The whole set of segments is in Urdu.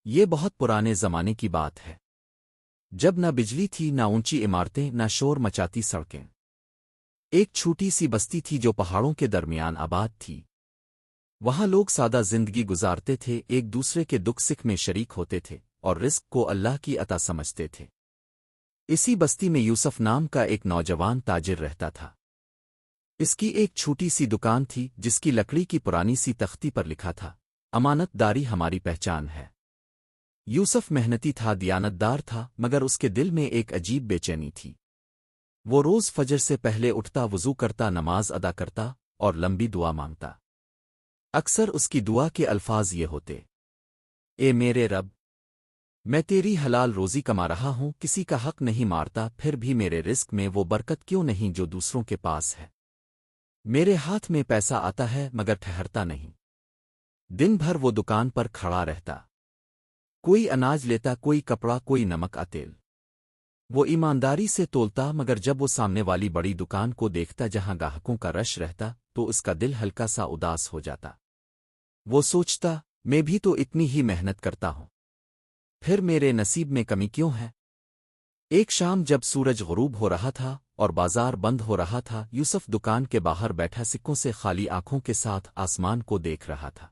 یہ بہت پرانے زمانے کی بات ہے، جب نہ بجلی تھی، نہ اونچی عمارتیں، نہ شور مچاتی سڑکیں۔ ایک چھوٹی سی بستی تھی جو پہاڑوں کے درمیان آباد تھی۔ وہاں لوگ سادہ زندگی گزارتے تھے، ایک دوسرے کے دکھ سکھ میں شریک ہوتے تھے اور رزق کو اللہ کی عطا سمجھتے تھے۔ اسی بستی میں یوسف نام کا ایک نوجوان تاجر رہتا تھا۔ اس کی ایک چھوٹی سی دکان تھی جس کی لکڑی کی پرانی سی تختی پر لکھا تھا، امانت داری ہماری پہچان ہے۔ یوسف محنتی تھا، دیانت دار تھا، مگر اس کے دل میں ایک عجیب بے چینی تھی۔ وہ روز فجر سے پہلے اٹھتا، وضو کرتا، نماز ادا کرتا اور لمبی دعا مانگتا۔ اکثر اس کی دعا کے الفاظ یہ ہوتے: اے میرے رب، میں تیری حلال روزی کما رہا ہوں، کسی کا حق نہیں مارتا، پھر بھی میرے رزق میں وہ برکت کیوں نہیں جو دوسروں کے پاس ہے؟ میرے ہاتھ میں پیسہ آتا ہے مگر ٹھہرتا نہیں۔ دن بھر وہ دکان پر کھڑا رہتا، کوئی اناج لیتا، کوئی کپڑا، کوئی نمک تیل۔ وہ ایمانداری سے تولتا، مگر جب وہ سامنے والی بڑی دکان کو دیکھتا جہاں گاہکوں کا رش رہتا تو اس کا دل ہلکا سا اداس ہو جاتا۔ وہ سوچتا، میں بھی تو اتنی ہی محنت کرتا ہوں، پھر میرے نصیب میں کمی کیوں ہے؟ ایک شام جب سورج غروب ہو رہا تھا اور بازار بند ہو رہا تھا، یوسف دکان کے باہر بیٹھا سکوں سے خالی آنکھوں کے ساتھ آسمان کو دیکھ رہا تھا۔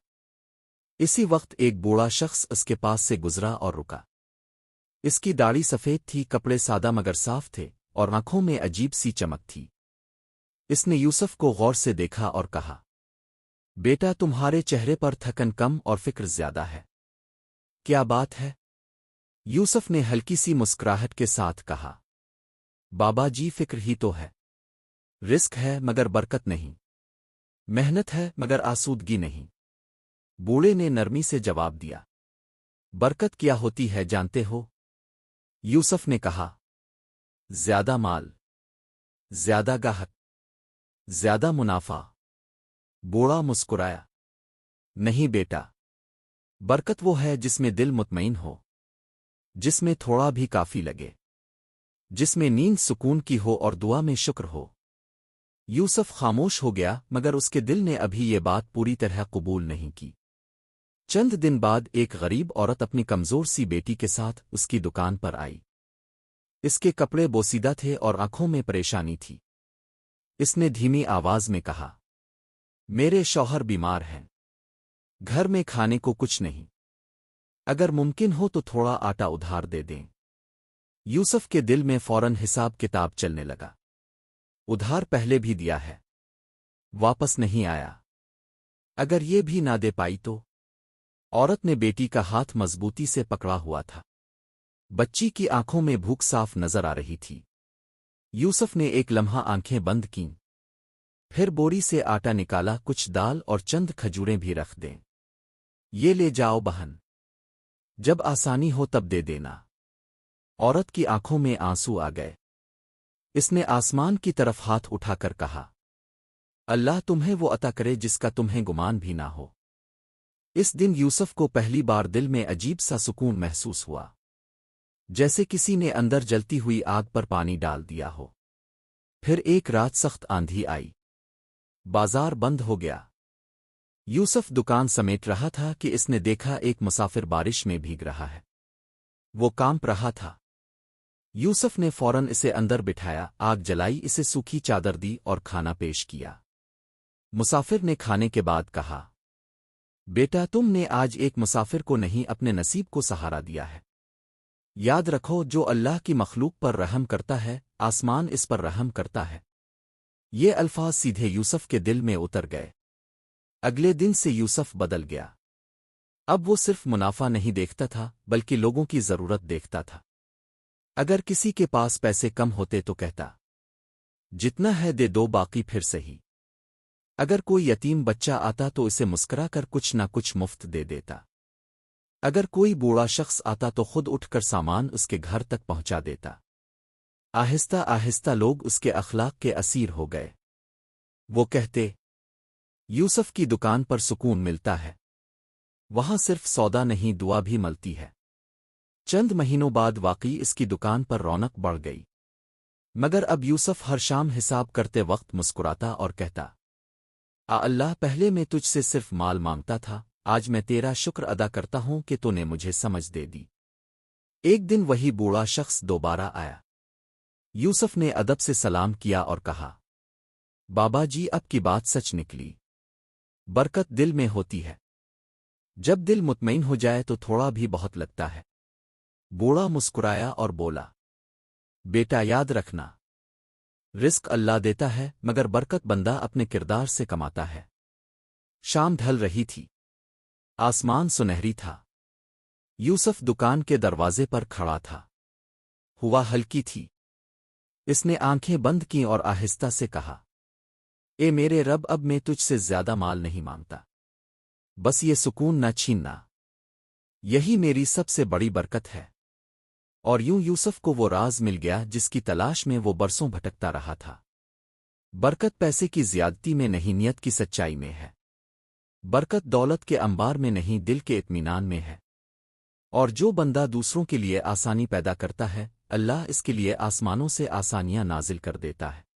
اسی وقت ایک بوڑھا شخص اس کے پاس سے گزرا اور رکا۔ اس کی داڑھی سفید تھی، کپڑے سادہ مگر صاف تھے اور آنکھوں میں عجیب سی چمک تھی۔ اس نے یوسف کو غور سے دیکھا اور کہا، بیٹا، تمہارے چہرے پر تھکن کم اور فکر زیادہ ہے، کیا بات ہے؟ یوسف نے ہلکی سی مسکراہٹ کے ساتھ کہا، بابا جی، فکر ہی تو ہے۔ رزق ہے مگر برکت نہیں، محنت ہے مگر آسودگی نہیں۔ بوڑھے نے نرمی سے جواب دیا، برکت کیا ہوتی ہے جانتے ہو؟ یوسف نے کہا، زیادہ مال، زیادہ گاہک، زیادہ منافع۔ بوڑھا مسکرایا، نہیں بیٹا، برکت وہ ہے جس میں دل مطمئن ہو، جس میں تھوڑا بھی کافی لگے، جس میں نیند سکون کی ہو اور دعا میں شکر ہو۔ یوسف خاموش ہو گیا، مگر اس کے دل نے ابھی یہ بات پوری طرح قبول نہیں کی۔ چند دن بعد ایک غریب عورت اپنی کمزور سی بیٹی کے ساتھ اس کی دکان پر آئی۔ اس کے کپڑے بوسیدہ تھے اور آنکھوں میں پریشانی تھی۔ اس نے دھیمی آواز میں کہا، میرے شوہر بیمار ہیں، گھر میں کھانے کو کچھ نہیں، اگر ممکن ہو تو تھوڑا آٹا ادھار دے دیں۔ یوسف کے دل میں فوراً حساب کتاب چلنے لگا، ادھار پہلے بھی دیا ہے، واپس نہیں آیا، اگر یہ بھی نہ دے پائی تو؟ عورت نے بیٹی کا ہاتھ مضبوطی سے پکڑا ہوا تھا، بچی کی آنکھوں میں بھوک صاف نظر آ رہی تھی۔ یوسف نے ایک لمحہ آنکھیں بند کیں، پھر بوری سے آٹا نکالا، کچھ دال اور چند کھجوریں بھی رکھ دیں۔ یہ لے جاؤ بہن، جب آسانی ہو تب دے دینا۔ عورت کی آنکھوں میں آنسو آ گئے۔ اس نے آسمان کی طرف ہاتھ اٹھا کر کہا، اللہ تمہیں وہ عطا کرے جس کا تمہیں گمان بھی نہ ہو۔ اس دن یوسف کو پہلی بار دل میں عجیب سا سکون محسوس ہوا، جیسے کسی نے اندر جلتی ہوئی آگ پر پانی ڈال دیا ہو۔ پھر ایک رات سخت آندھی آئی، بازار بند ہو گیا۔ یوسف دکان سمیٹ رہا تھا کہ اس نے دیکھا ایک مسافر بارش میں بھیگ رہا ہے۔ وہ کانپ رہا تھا۔ یوسف نے فوراً اسے اندر بٹھایا، آگ جلائی، اسے سوکھی چادر دی اور کھانا پیش کیا۔ مسافر نے کھانے کے بعد کہا، بیٹا، تم نے آج ایک مسافر کو نہیں اپنے نصیب کو سہارا دیا ہے۔ یاد رکھو، جو اللہ کی مخلوق پر رحم کرتا ہے، آسمان اس پر رحم کرتا ہے۔ یہ الفاظ سیدھے یوسف کے دل میں اتر گئے۔ اگلے دن سے یوسف بدل گیا۔ اب وہ صرف منافع نہیں دیکھتا تھا بلکہ لوگوں کی ضرورت دیکھتا تھا۔ اگر کسی کے پاس پیسے کم ہوتے تو کہتا، جتنا ہے دے دو، باقی پھر صحیح۔ اگر کوئی یتیم بچہ آتا تو اسے مسکرا کر کچھ نہ کچھ مفت دے دیتا۔ اگر کوئی بوڑھا شخص آتا تو خود اٹھ کر سامان اس کے گھر تک پہنچا دیتا۔ آہستہ آہستہ لوگ اس کے اخلاق کے اسیر ہو گئے۔ وہ کہتے، یوسف کی دکان پر سکون ملتا ہے، وہاں صرف سودا نہیں، دعا بھی ملتی ہے۔ چند مہینوں بعد واقعی اس کی دکان پر رونق بڑھ گئی، مگر اب یوسف ہر شام حساب کرتے وقت مسکراتا اور کہتا، اللہ، پہلے میں تجھ سے صرف مال مانگتا تھا، آج میں تیرا شکر ادا کرتا ہوں کہ تو نے مجھے سمجھ دے دی۔ ایک دن وہی بوڑھا شخص دوبارہ آیا۔ یوسف نے ادب سے سلام کیا اور کہا، بابا جی اب کی بات سچ نکلی۔ برکت دل میں ہوتی ہے۔ جب دل مطمئن ہو جائے تو تھوڑا بھی بہت لگتا ہے۔ بوڑھا مسکرایا اور بولا، بیٹا یاد رکھنا، رزق اللہ دیتا ہے مگر برکت بندہ اپنے کردار سے کماتا ہے۔ شام ڈھل رہی تھی۔ آسمان سنہری تھا۔ یوسف دکان کے دروازے پر کھڑا تھا۔ ہوا ہلکی تھی۔ اس نے آنکھیں بند کیں اور آہستہ سے کہا، اے میرے رب اب میں تجھ سے زیادہ مال نہیں مانگتا، بس یہ سکون نہ چھیننا، یہی میری سب سے بڑی برکت ہے۔ اور یوں یوسف کو وہ راز مل گیا جس کی تلاش میں وہ برسوں بھٹکتا رہا تھا۔ برکت پیسے کی زیادتی میں نہیں، نیت کی سچائی میں ہے۔ برکت دولت کے انبار میں نہیں، دل کے اطمینان میں ہے۔ اور جو بندہ دوسروں کے لیے آسانی پیدا کرتا ہے، اللہ اس کے لیے آسمانوں سے آسانیاں نازل کر دیتا ہے۔